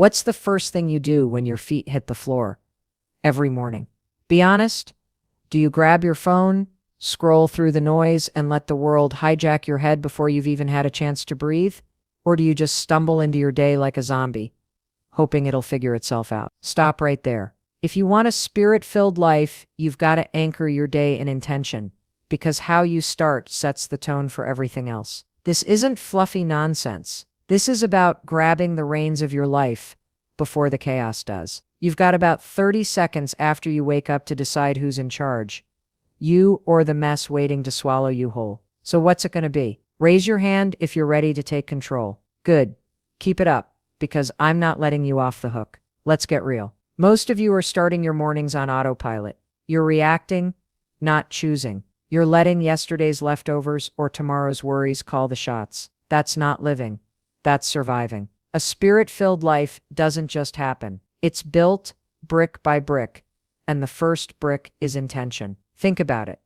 What's the first thing you do when your feet hit the floor every morning? Be honest. Do you grab your phone, scroll through the noise, and let the world hijack your head before you've even had a chance to breathe? Or do you just stumble into your day like a zombie, hoping it'll figure itself out? Stop right there. If you want a spirit-filled life, you've got to anchor your day in intention, because how you start sets the tone for everything else. This isn't fluffy nonsense. This is about grabbing the reins of your life before the chaos does. You've got about 30 seconds after you wake up to decide who's in charge, you or the mess waiting to swallow you whole. So what's it going to be? Raise your hand if you're ready to take control. Good. Keep it up, because I'm not letting you off the hook. Let's get real. Most of you are starting your mornings on autopilot. You're reacting, not choosing. You're letting yesterday's leftovers or tomorrow's worries call the shots. That's not living. That's surviving. A spirit-filled life doesn't just happen. It's built brick by brick, and the first brick is intention. Think about it.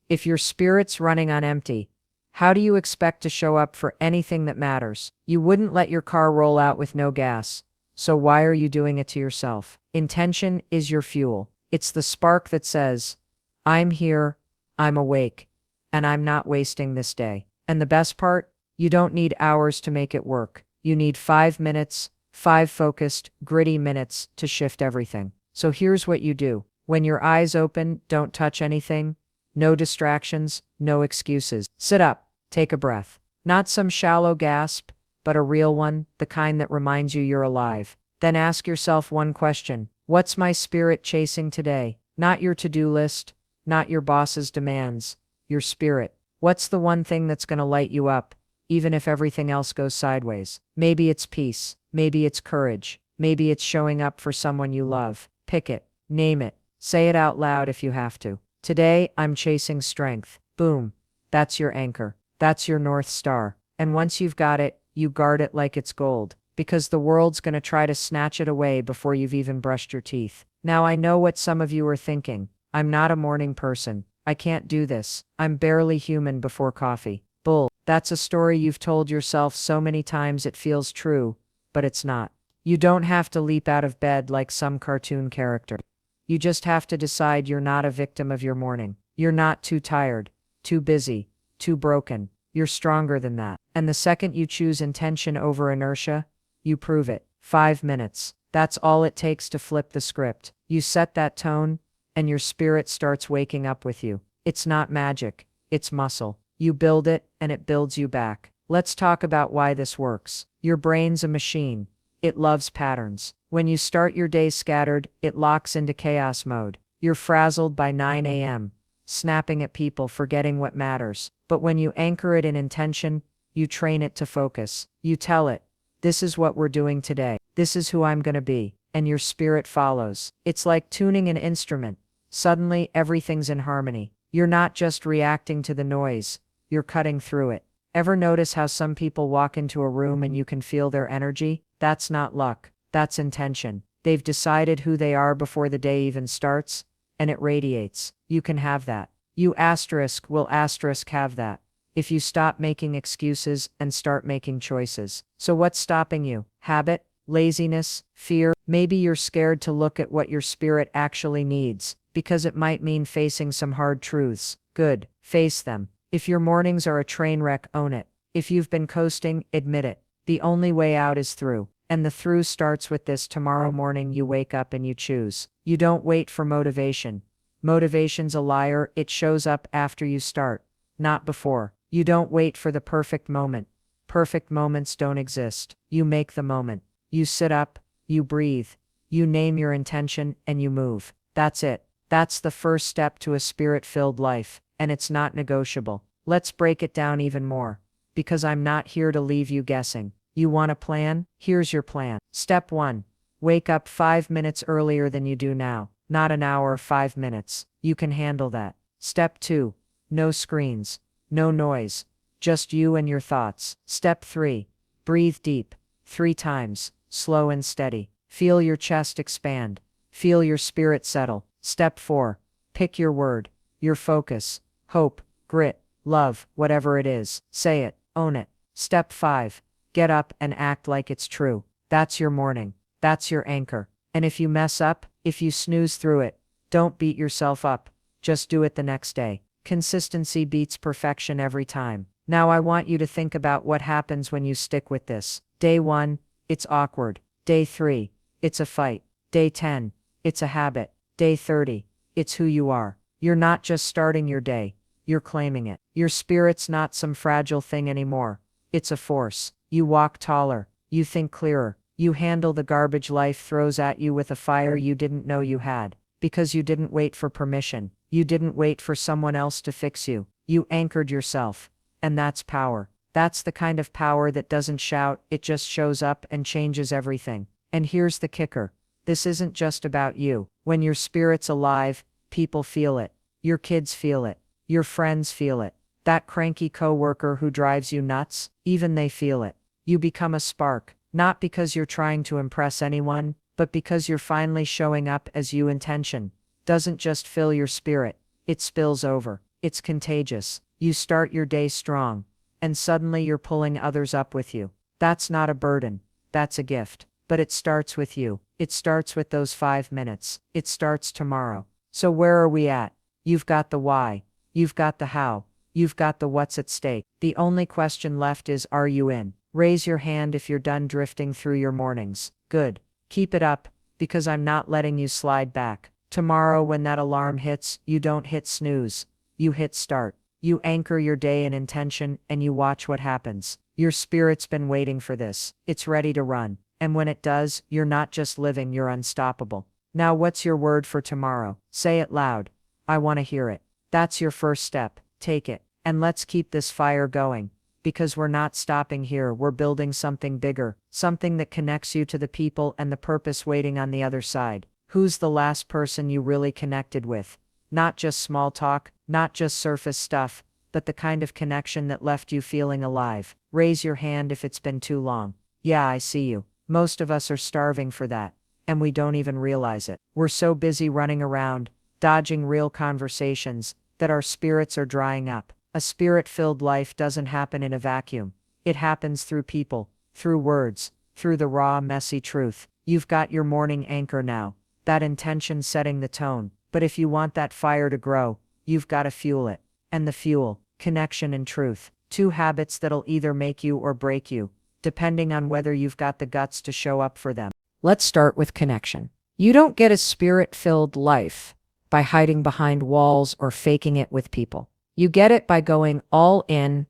If your spirit's running on empty, how do you expect to show up for anything that matters? You wouldn't let your car roll out with no gas. So why are you doing it to yourself? Intention is your fuel. It's the spark that says, I'm here, I'm awake, and I'm not wasting this day. And the best part? You don't need hours to make it work. You need 5 minutes, 5 focused, gritty minutes to shift everything. So here's what you do. When your eyes open, don't touch anything. No distractions, no excuses. Sit up, take a breath. Not some shallow gasp, but a real one, the kind that reminds you you're alive. Then ask yourself one question. What's my spirit chasing today? Not your to-do list, not your boss's demands, your spirit. What's the one thing that's going to light you up, even if everything else goes sideways? Maybe it's peace. Maybe it's courage. Maybe it's showing up for someone you love. Pick it. Name it. Say it out loud if you have to. Today, I'm chasing strength. Boom. That's your anchor. That's your North Star. And once you've got it, you guard it like it's gold, because the world's going to try to snatch it away before you've even brushed your teeth. Now I know what some of you are thinking. I'm not a morning person. I can't do this. I'm barely human before coffee. Bull. That's a story you've told yourself so many times it feels true, but it's not. You don't have to leap out of bed like some cartoon character. You just have to decide you're not a victim of your morning. You're not too tired, too busy, too broken. You're stronger than that. And the second you choose intention over inertia, you prove it. 5 minutes. That's all it takes to flip the script. You set that tone, and your spirit starts waking up with you. It's not magic. It's muscle. You build it, and it builds you back. Let's talk about why this works. Your brain's a machine. It loves patterns. When you start your day scattered, it locks into chaos mode. You're frazzled by 9 a.m., snapping at people, forgetting what matters. But when you anchor it in intention, you train it to focus. You tell it, this is what we're doing today. This is who I'm going to be. And your spirit follows. It's like tuning an instrument. Suddenly, everything's in harmony. You're not just reacting to the noise. You're cutting through it. Ever notice how some people walk into a room and you can feel their energy? That's not luck. That's intention. They've decided who they are before the day even starts, and it radiates. You can have that. You will have that. If you stop making excuses and start making choices. So what's stopping you? Habit? Laziness? Fear? Maybe you're scared to look at what your spirit actually needs, because it might mean facing some hard truths. Good. Face them. If your mornings are a train wreck, own it. If you've been coasting, admit it. The only way out is through. And the through starts with this: tomorrow morning you wake up and you choose. You don't wait for motivation. Motivation's a liar. It shows up after you start, not before. You don't wait for the perfect moment. Perfect moments don't exist. You make the moment. You sit up, you breathe, you name your intention, and you move. That's it. That's the first step to a spirit-filled life, and it's not negotiable. Let's break it down even more, because I'm not here to leave you guessing. You want a plan? Here's your plan. Step 1. Wake up 5 minutes earlier than you do now. Not an hour, 5 minutes. You can handle that. Step 2. No screens. No noise. Just you and your thoughts. Step 3. Breathe deep. 3 times. Slow and steady. Feel your chest expand. Feel your spirit settle. Step 4. Pick your word. Your focus. Hope. Grit. Love. Whatever it is. Say it. Own it. Step 5. Get up and act like it's true. That's your morning. That's your anchor. And if you mess up, if you snooze through it, don't beat yourself up. Just do it the next day. Consistency beats perfection every time. Now I want you to think about what happens when you stick with this. Day 1, it's awkward. Day 3, it's a fight. Day 10, it's a habit. Day 30, it's who you are. You're not just starting your day, you're claiming it. Your spirit's not some fragile thing anymore. It's a force. You walk taller, you think clearer, you handle the garbage life throws at you with a fire you didn't know you had. Because you didn't wait for permission. You didn't wait for someone else to fix you. You anchored yourself. And that's power. That's the kind of power that doesn't shout, it just shows up and changes everything. And here's the kicker. This isn't just about you. When your spirit's alive, people feel it. Your kids feel it. Your friends feel it. That cranky coworker who drives you nuts, even they feel it. You become a spark, not because you're trying to impress anyone, but because you're finally showing up as you. Intention doesn't just fill your spirit, it spills over. It's contagious. You start your day strong, and suddenly you're pulling others up with you. That's not a burden, that's a gift. But it starts with you. It starts with those 5 minutes. It starts tomorrow. So where are we at? You've got the why. You've got the how. You've got the what's at stake. The only question left is, are you in? Raise your hand if you're done drifting through your mornings. Good. Keep it up, because I'm not letting you slide back. Tomorrow when that alarm hits, you don't hit snooze. You hit start. You anchor your day in intention, and you watch what happens. Your spirit's been waiting for this. It's ready to run. And when it does, you're not just living, you're unstoppable. Now what's your word for tomorrow? Say it loud. I want to hear it. That's your first step. Take it. And let's keep this fire going. Because we're not stopping here, we're building something bigger. Something that connects you to the people and the purpose waiting on the other side. Who's the last person you really connected with? Not just small talk, not just surface stuff, but the kind of connection that left you feeling alive. Raise your hand if it's been too long. Yeah, I see you. Most of us are starving for that, and we don't even realize it. We're so busy running around, dodging real conversations, that our spirits are drying up. A spirit-filled life doesn't happen in a vacuum. It happens through people, through words, through the raw, messy truth. You've got your morning anchor now, that intention setting the tone. But if you want that fire to grow, you've got to fuel it. And the fuel, connection and truth. 2 habits that'll either make you or break you, depending on whether you've got the guts to show up for them. Let's start with connection. You don't get a spirit-filled life by hiding behind walls or faking it with people. You get it by going all in,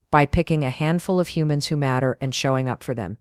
by picking a handful of humans who matter and showing up for them.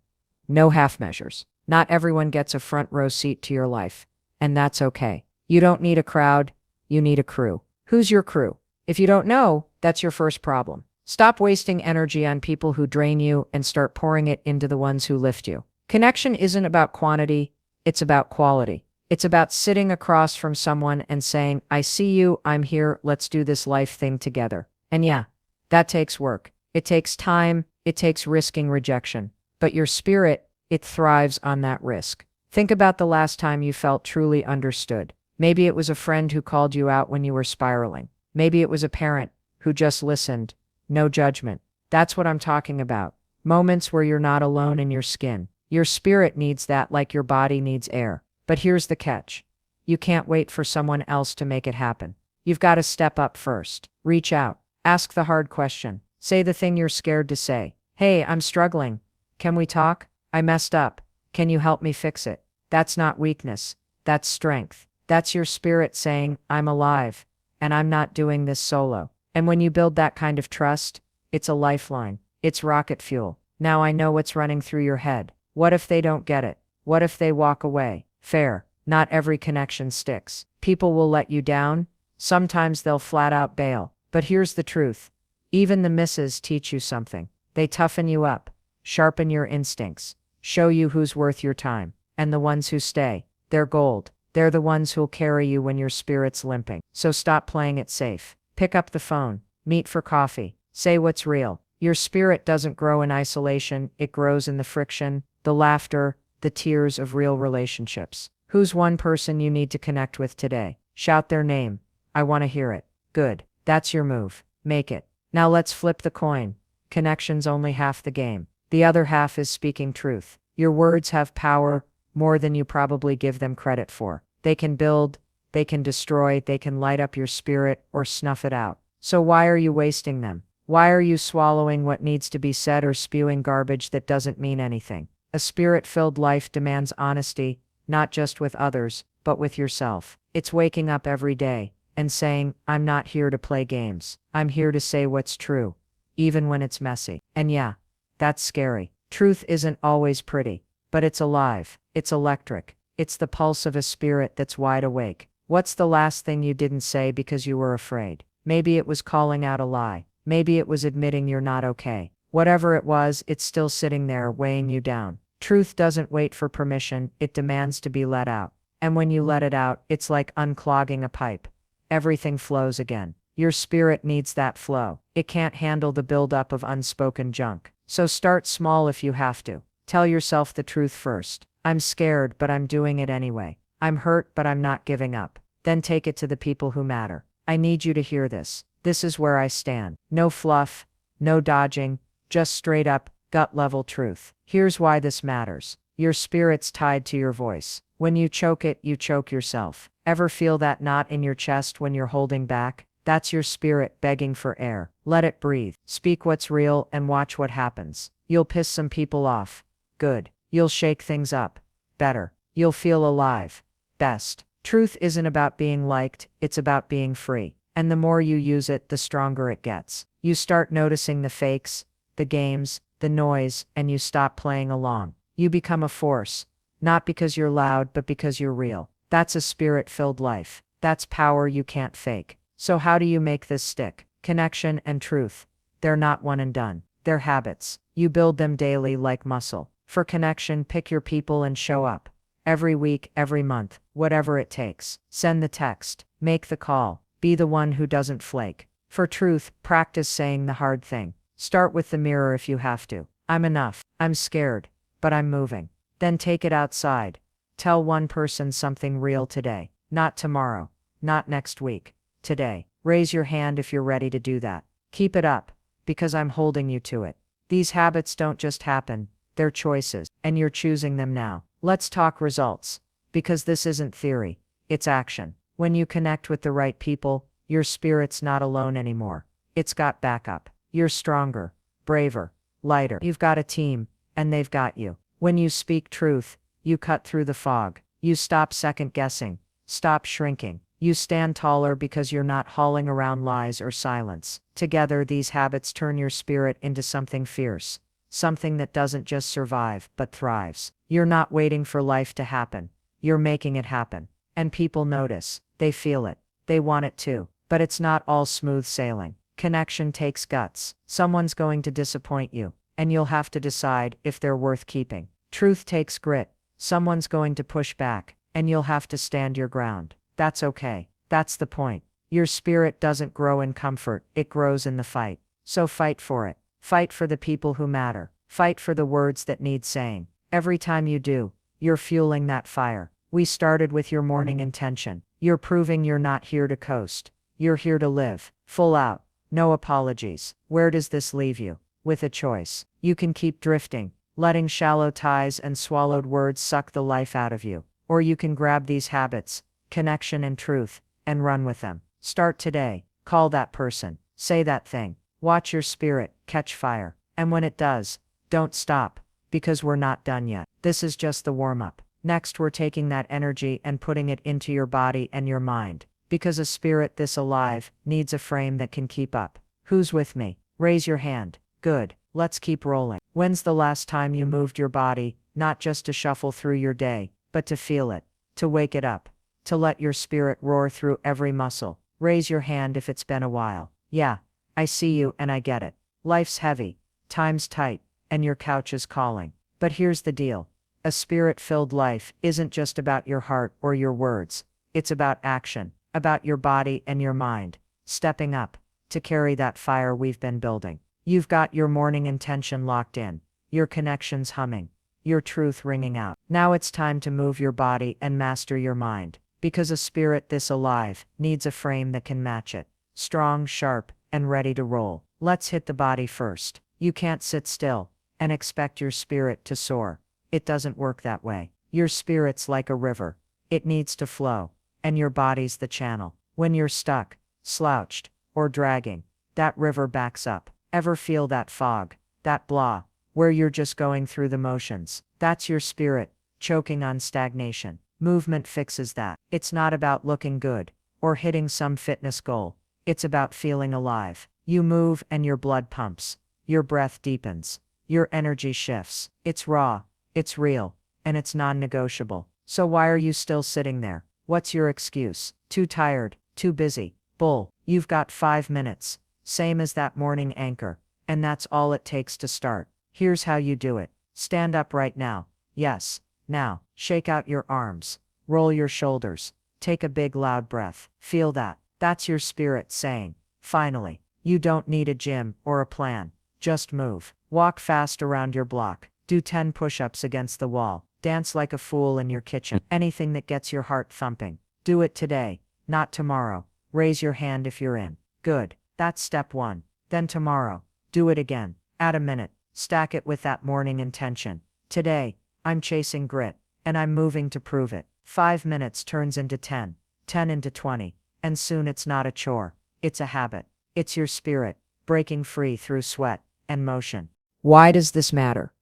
No half measures. Not everyone gets a front row seat to your life, and that's okay. You don't need a crowd, you need a crew. Who's your crew? If you don't know, that's your first problem. Stop wasting energy on people who drain you and start pouring it into the ones who lift you. Connection isn't about quantity, it's about quality. It's about sitting across from someone and saying, I see you, I'm here, let's do this life thing together. And yeah, that takes work. It takes time, it takes risking rejection. But your spirit, it thrives on that risk. Think about the last time you felt truly understood. Maybe it was a friend who called you out when you were spiraling. Maybe it was a parent who just listened. No judgment. That's what I'm talking about. Moments where you're not alone in your skin. Your spirit needs that like your body needs air. But here's the catch. You can't wait for someone else to make it happen. You've got to step up first. Reach out. Ask the hard question. Say the thing you're scared to say. Hey, I'm struggling. Can we talk? I messed up. Can you help me fix it? That's not weakness. That's strength. That's your spirit saying, I'm alive. And I'm not doing this solo. And when you build that kind of trust, it's a lifeline. It's rocket fuel. Now I know what's running through your head. What if they don't get it? What if they walk away? Fair. Not every connection sticks. People will let you down. Sometimes they'll flat out bail. But here's the truth. Even the misses teach you something. They toughen you up, sharpen your instincts, show you who's worth your time. And the ones who stay, they're gold. They're the ones who'll carry you when your spirit's limping. So stop playing it safe. Pick up the phone. Meet for coffee. Say what's real. Your spirit doesn't grow in isolation. It grows in the friction, the laughter, the tears of real relationships. Who's one person you need to connect with today? Shout their name. I want to hear it. Good. That's your move. Make it. Now let's flip the coin. Connection's only half the game. The other half is speaking truth. Your words have power. more than you probably give them credit for. They can build, they can destroy, they can light up your spirit or snuff it out. So why are you wasting them? Why are you swallowing what needs to be said or spewing garbage that doesn't mean anything? A spirit-filled life demands honesty, not just with others, but with yourself. It's waking up every day and saying, I'm not here to play games. I'm here to say what's true, even when it's messy. And yeah, that's scary. Truth isn't always pretty, but it's alive. It's electric. It's the pulse of a spirit that's wide awake. What's the last thing you didn't say because you were afraid? Maybe it was calling out a lie. Maybe it was admitting you're not okay. Whatever it was, it's still sitting there weighing you down. Truth doesn't wait for permission, it demands to be let out. And when you let it out, it's like unclogging a pipe. Everything flows again. Your spirit needs that flow. It can't handle the buildup of unspoken junk. So start small if you have to. Tell yourself the truth first. I'm scared, but I'm doing it anyway. I'm hurt, but I'm not giving up. Then take it to the people who matter. I need you to hear this. This is where I stand. No fluff, no dodging, just straight up, gut level truth. Here's why this matters. Your spirit's tied to your voice. When you choke it, you choke yourself. Ever feel that knot in your chest when you're holding back? That's your spirit begging for air. Let it breathe. Speak what's real and watch what happens. You'll piss some people off. Good. You'll shake things up. Better. You'll feel alive. Best. Truth isn't about being liked, it's about being free. And the more you use it, the stronger it gets. You start noticing the fakes, the games, the noise, and you stop playing along. You become a force. Not because you're loud, but because you're real. That's a spirit-filled life. That's power you can't fake. So how do you make this stick? Connection and truth. They're not one and done. They're habits. You build them daily like muscle. For connection, pick your people and show up. Every week, every month, whatever it takes. Send the text. Make the call. Be the one who doesn't flake. For truth, practice saying the hard thing. Start with the mirror if you have to. I'm enough. I'm scared, but I'm moving. Then take it outside. Tell one person something real today. Not tomorrow. Not next week. Today. Raise your hand if you're ready to do that. Keep it up, because I'm holding you to it. These habits don't just happen, they're choices, and you're choosing them now. Let's talk results, because this isn't theory, it's action. When you connect with the right people, your spirit's not alone anymore. It's got backup. You're stronger, braver, lighter. You've got a team, and they've got you. When you speak truth, you cut through the fog. You stop second guessing, stop shrinking. You stand taller because you're not hauling around lies or silence. Together, these habits turn your spirit into something fierce, something that doesn't just survive, but thrives. You're not waiting for life to happen. You're making it happen. And people notice. They feel it. They want it too. But it's not all smooth sailing. Connection takes guts. Someone's going to disappoint you, and you'll have to decide if they're worth keeping. Truth takes grit. Someone's going to push back, and you'll have to stand your ground. That's okay. That's the point. Your spirit doesn't grow in comfort, it grows in the fight. So fight for it. Fight for the people who matter. Fight for the words that need saying. Every time you do, you're fueling that fire. We started with your morning intention. You're proving you're not here to coast. You're here to live. Full out. No apologies. Where does this leave you? With a choice. You can keep drifting, letting shallow ties and swallowed words suck the life out of you. Or you can grab these habits, connection and truth, and run with them. Start today. Call that person. Say that thing. Watch your spirit catch fire. And when it does, don't stop, because we're not done yet. This is just the warm-up. Next, we're taking that energy and putting it into your body and your mind. Because a spirit this alive needs a frame that can keep up. Who's with me? Raise your hand. Good. Let's keep rolling. When's the last time you moved your body, not just to shuffle through your day, but to feel it, to wake it up, to let your spirit roar through every muscle? Raise your hand if it's been a while. Yeah, I see you and I get it. Life's heavy, time's tight, and your couch is calling. But here's the deal. A spirit-filled life isn't just about your heart or your words. It's about action, about your body and your mind, stepping up to carry that fire we've been building. You've got your morning intention locked in, your connections humming, your truth ringing out. Now it's time to move your body and master your mind. Because a spirit this alive needs a frame that can match it. Strong, sharp, and ready to roll. Let's hit the body first. You can't sit still and expect your spirit to soar. It doesn't work that way. Your spirit's like a river. It needs to flow. And your body's the channel. When you're stuck, slouched, or dragging, that river backs up. Ever feel that fog, that blah, where you're just going through the motions? That's your spirit, choking on stagnation. Movement fixes that. It's not about looking good, or hitting some fitness goal. It's about feeling alive. You move and your blood pumps. Your breath deepens. Your energy shifts. It's raw, it's real, and it's non-negotiable. So why are you still sitting there? What's your excuse? Too tired, too busy. Bull. You've got 5 minutes. Same as that morning anchor. And that's all it takes to start. Here's how you do it. Stand up right now. Yes, now. Shake out your arms. Roll your shoulders. Take a big loud breath. Feel that. That's your spirit saying, finally. You don't need a gym or a plan. Just move. Walk fast around your block. Do 10 push-ups against the wall. Dance like a fool in your kitchen. Anything that gets your heart thumping. Do it today, not tomorrow. Raise your hand if you're in. Good. That's step 1. Then tomorrow, do it again. Add a minute. Stack it with that morning intention. Today, I'm chasing grit, and I'm moving to prove it. 5 minutes turns into 10, 10 into 20, and soon it's not a chore. It's a habit. It's your spirit, breaking free through sweat and motion. Why does this matter?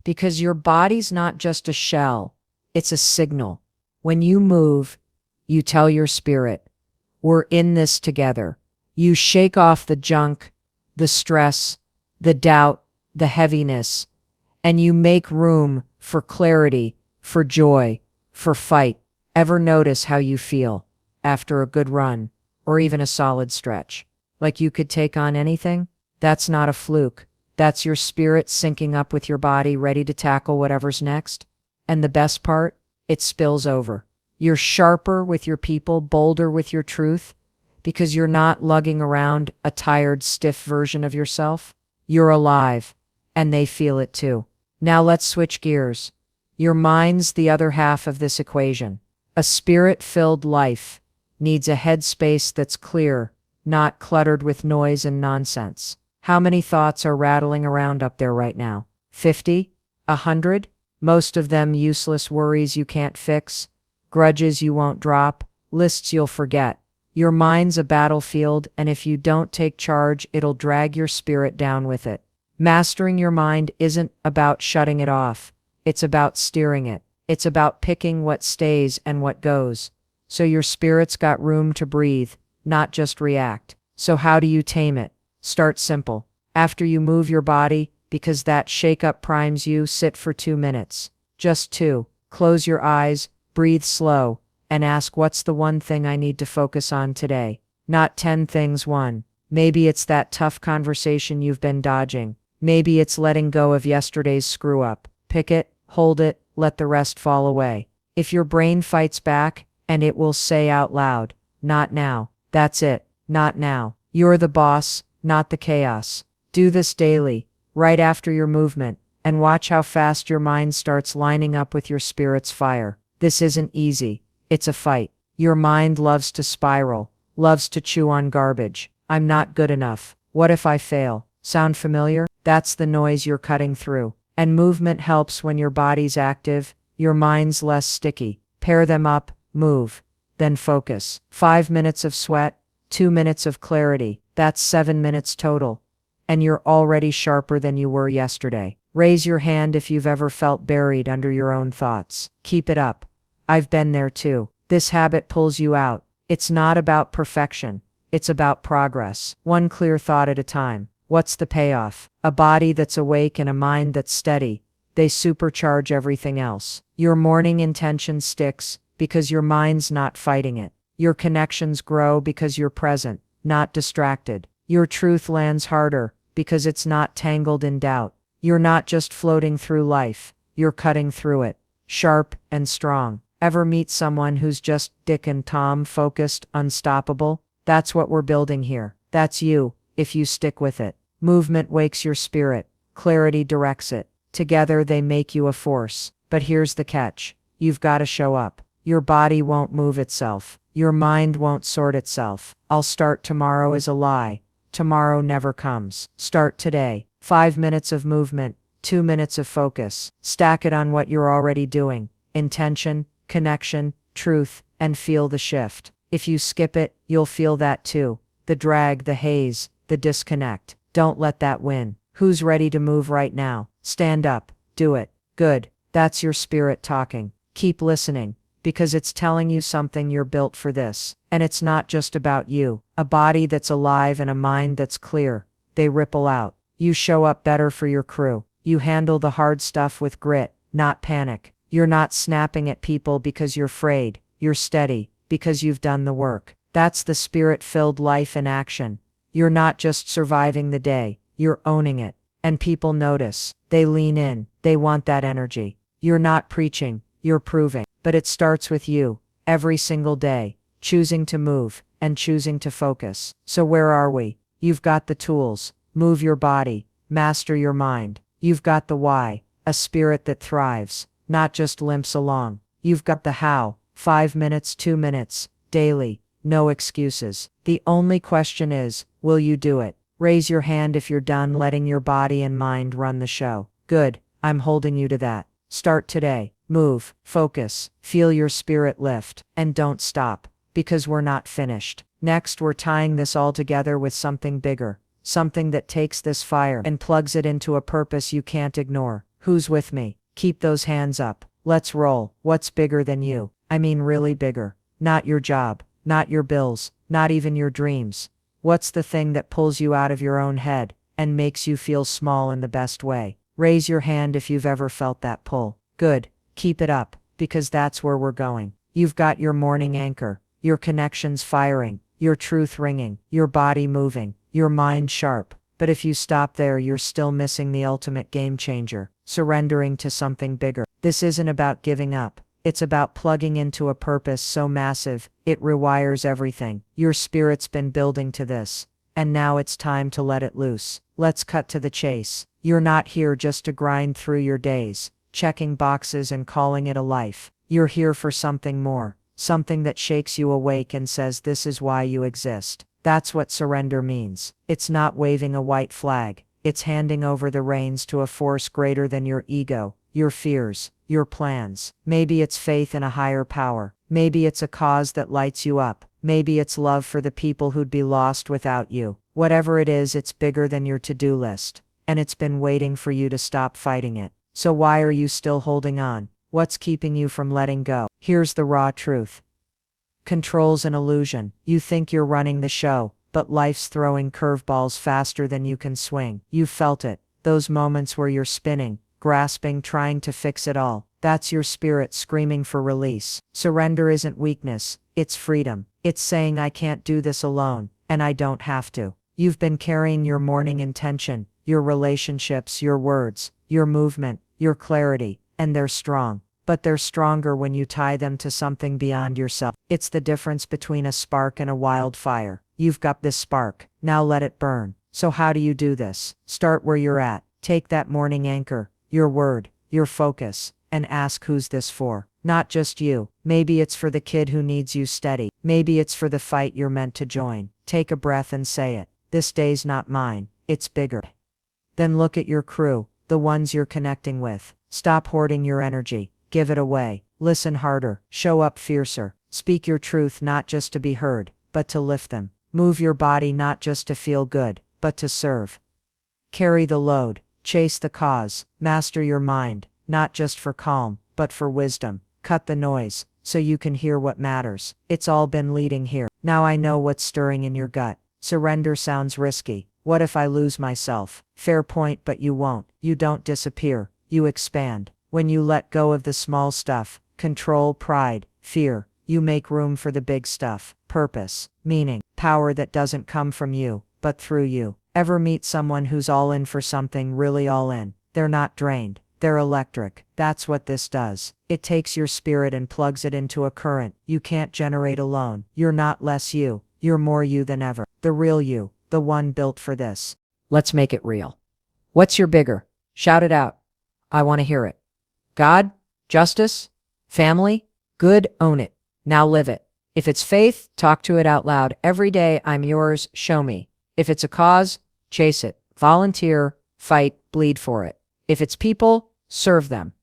Because your body's not just a shell, it's a signal. When you move, you tell your spirit, we're in this together. You shake off the junk, the stress, the doubt, the heaviness, and you make room for clarity, for joy, for fight. Ever notice how you feel after a good run or even a solid stretch? Like you could take on anything? That's not a fluke. That's your spirit syncing up with your body, ready to tackle whatever's next. And the best part? It spills over. You're sharper with your people, bolder with your truth, because you're not lugging around a tired, stiff version of yourself. You're alive, and they feel it too. Now let's switch gears. Your mind's the other half of this equation. A spirit-filled life needs a headspace that's clear, not cluttered with noise and nonsense. How many thoughts are rattling around up there right now? 50? 100? Most of them useless worries you can't fix, grudges you won't drop, lists you'll forget. Your mind's a battlefield, and if you don't take charge, it'll drag your spirit down with it. Mastering your mind isn't about shutting it off. It's about steering it. It's about picking what stays and what goes. So your spirit's got room to breathe, not just react. So how do you tame it? Start simple. After you move your body, because that shake-up primes you, sit for 2 minutes. Just 2. Close your eyes, breathe slow, and ask, what's the one thing I need to focus on today? Not 10 things. 1. Maybe it's that tough conversation you've been dodging. Maybe it's letting go of yesterday's screw-up. Pick it, hold it, let the rest fall away. If your brain fights back, and it will say out loud, not now. That's it, not now. You're the boss, not the chaos. Do this daily, right after your movement, and watch how fast your mind starts lining up with your spirit's fire. This isn't easy. It's a fight. Your mind loves to spiral, loves to chew on garbage. I'm not good enough. What if I fail? Sound familiar? That's the noise you're cutting through. And movement helps when your body's active, your mind's less sticky. Pair them up, move, then focus. 5 minutes of sweat, 2 minutes of clarity. That's 7 minutes total. And you're already sharper than you were yesterday. Raise your hand if you've ever felt buried under your own thoughts. Keep it up. I've been there too. This habit pulls you out. It's not about perfection. It's about progress. One clear thought at a time. What's the payoff? A body that's awake and a mind that's steady. They supercharge everything else. Your morning intention sticks because your mind's not fighting it. Your connections grow because you're present, not distracted. Your truth lands harder because it's not tangled in doubt. You're not just floating through life. You're cutting through it. Sharp and strong. Ever meet someone who's just Dick and Tom focused, unstoppable? That's what we're building here. That's you, if you stick with it. Movement wakes your spirit. Clarity directs it. Together they make you a force. But here's the catch. You've got to show up. Your body won't move itself. Your mind won't sort itself. I'll start tomorrow is a lie. Tomorrow never comes. Start today. 5 minutes of movement, 2 minutes of focus. Stack it on what you're already doing. intention, connection, truth, and feel the shift. If you skip it, you'll feel that too. The drag, the haze, the disconnect. Don't let that win. Who's ready to move right now? Stand up. Do it. Good. That's your spirit talking. Keep listening, because it's telling you something. You're built for this. And it's not just about you. A body that's alive and a mind that's clear. They ripple out. You show up better for your crew. You handle the hard stuff with grit, not panic. You're not snapping at people because you're afraid. You're steady, because you've done the work. That's the spirit-filled life in action. You're not just surviving the day, you're owning it. And people notice. They lean in. They want that energy. You're not preaching, you're proving. But it starts with you, every single day, choosing to move, and choosing to focus. So where are we? You've got the tools. Move your body, master your mind. You've got the why, a spirit that thrives, not just limps along. You've got the how, 5 minutes, 2 minutes, daily, no excuses. The only question is, will you do it? Raise your hand if you're done letting your body and mind run the show. Good, I'm holding you to that. Start today. Move, focus, feel your spirit lift, and don't stop, because we're not finished. Next, we're tying this all together with something bigger, something that takes this fire and plugs it into a purpose you can't ignore. Who's with me? Keep those hands up. Let's roll. What's bigger than you? I mean really bigger. Not your job, not your bills, not even your dreams. What's the thing that pulls you out of your own head and makes you feel small in the best way? Raise your hand if you've ever felt that pull. Good. Keep it up, because that's where we're going. You've got your morning anchor, your connections firing, your truth ringing, your body moving, your mind sharp. But if you stop there, you're still missing the ultimate game changer, surrendering to something bigger. This isn't about giving up. It's about plugging into a purpose so massive, it rewires everything. Your spirit's been building to this, and now it's time to let it loose. Let's cut to the chase. You're not here just to grind through your days, checking boxes and calling it a life. You're here for something more, something that shakes you awake and says this is why you exist. That's what surrender means. It's not waving a white flag. It's handing over the reins to a force greater than your ego, your fears, your plans. Maybe it's faith in a higher power. Maybe it's a cause that lights you up. Maybe it's love for the people who'd be lost without you. Whatever it is, it's bigger than your to-do list. And it's been waiting for you to stop fighting it. So why are you still holding on? What's keeping you from letting go? Here's the raw truth. Control's an illusion. You think you're running the show, but life's throwing curveballs faster than you can swing. You've felt it. Those moments where you're spinning, grasping, trying to fix it all. That's your spirit screaming for release. Surrender isn't weakness, it's freedom. It's saying I can't do this alone, and I don't have to. You've been carrying your morning intention, your relationships, your words, your movement, your clarity, and they're strong. But they're stronger when you tie them to something beyond yourself. It's the difference between a spark and a wildfire. You've got this spark, now let it burn. So how do you do this? Start where you're at. Take that morning anchor, your word, your focus, and ask who's this for. Not just you. Maybe it's for the kid who needs you steady. Maybe it's for the fight you're meant to join. Take a breath and say it. This day's not mine, it's bigger. Then look at your crew, the ones you're connecting with. Stop hoarding your energy. Give it away. Listen harder. Show up fiercer. Speak your truth not just to be heard, but to lift them. Move your body not just to feel good, but to serve. Carry the load. Chase the cause. Master your mind, not just for calm, but for wisdom. Cut the noise, so you can hear what matters. It's all been leading here. Now I know what's stirring in your gut. Surrender sounds risky. What if I lose myself? Fair point, but you won't. You don't disappear. You expand. When you let go of the small stuff, control, pride, fear, you make room for the big stuff, purpose, meaning, power that doesn't come from you, but through you. Ever meet someone who's all in for something, really all in? They're not drained. They're electric. That's what this does. It takes your spirit and plugs it into a current you can't generate alone. You're not less you. You're more you than ever. The real you, the one built for this. Let's make it real. What's your bigger? Shout it out. I want to hear it. God? Justice? Family? Good, own it. Now live it. If it's faith, talk to it out loud. Every day, I'm yours, show me. If it's a cause, chase it. Volunteer, fight, bleed for it. If it's people, serve them.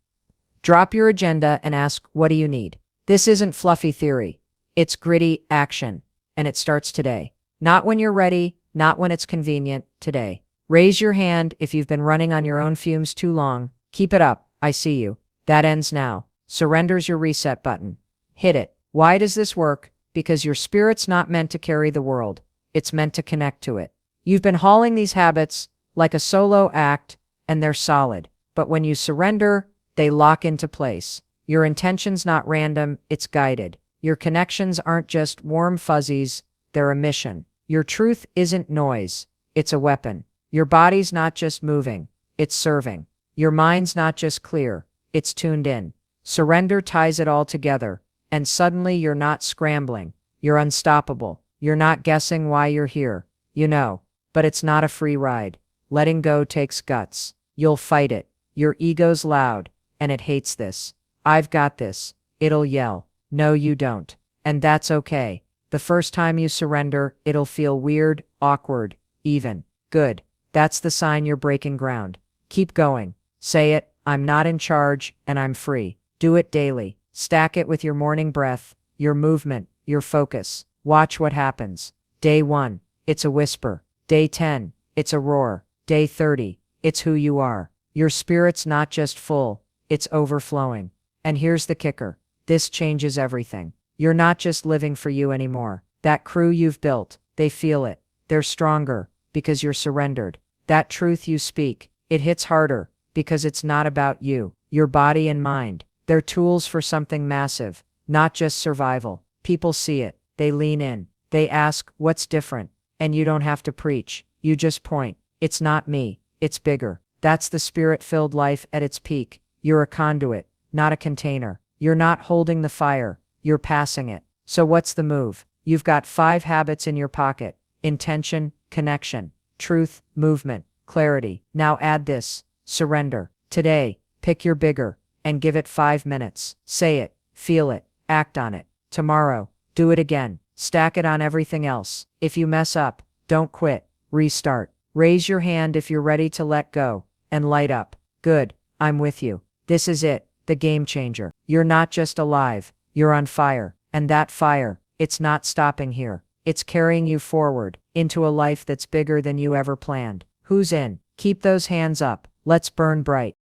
Drop your agenda and ask, what do you need? This isn't fluffy theory. It's gritty action. And it starts today. Not when you're ready, not when it's convenient, today. Raise your hand if you've been running on your own fumes too long. Keep it up. I see you. That ends now. Surrender's your reset button. Hit it. Why does this work? Because your spirit's not meant to carry the world. It's meant to connect to it. You've been hauling these habits like a solo act, and they're solid. But when you surrender, they lock into place. Your intention's not random, it's guided. Your connections aren't just warm fuzzies, they're a mission. Your truth isn't noise, it's a weapon. Your body's not just moving, it's serving. Your mind's not just clear, it's tuned in. Surrender ties it all together, and suddenly you're not scrambling. You're unstoppable. You're not guessing why you're here. You know, but it's not a free ride. Letting go takes guts. You'll fight it. Your ego's loud, and it hates this. I've got this. It'll yell. No, you don't. And that's okay. The first time you surrender, it'll feel weird, awkward, even. Good. That's the sign you're breaking ground. Keep going. Say it, I'm not in charge, and I'm free. Do it daily. Stack it with your morning breath, your movement, your focus. Watch what happens. Day 1, it's a whisper. Day 10, it's a roar. Day 30, it's who you are. Your spirit's not just full, it's overflowing. And here's the kicker. This changes everything. You're not just living for you anymore. That crew you've built, they feel it. They're stronger because you're surrendered. That truth you speak, it hits harder because it's not about you, your body and mind. They're tools for something massive, not just survival. People see it. They lean in. They ask, what's different? And you don't have to preach. You just point. It's not me. It's bigger. That's the spirit-filled life at its peak. You're a conduit, not a container. You're not holding the fire. You're passing it. So what's the move? You've got 5 habits in your pocket. Intention, connection, truth, movement, clarity. Now add this. Surrender. Today, pick your bigger and give it 5 minutes. Say it, feel it, act on it. Tomorrow, do it again. Stack it on everything else. If you mess up, don't quit. Restart. Raise your hand if you're ready to let go and light up. Good. I'm with you. This is it. The game changer. You're not just alive. You're on fire. And that fire, it's not stopping here. It's carrying you forward into a life that's bigger than you ever planned. Who's in? Keep those hands up. Let's burn bright.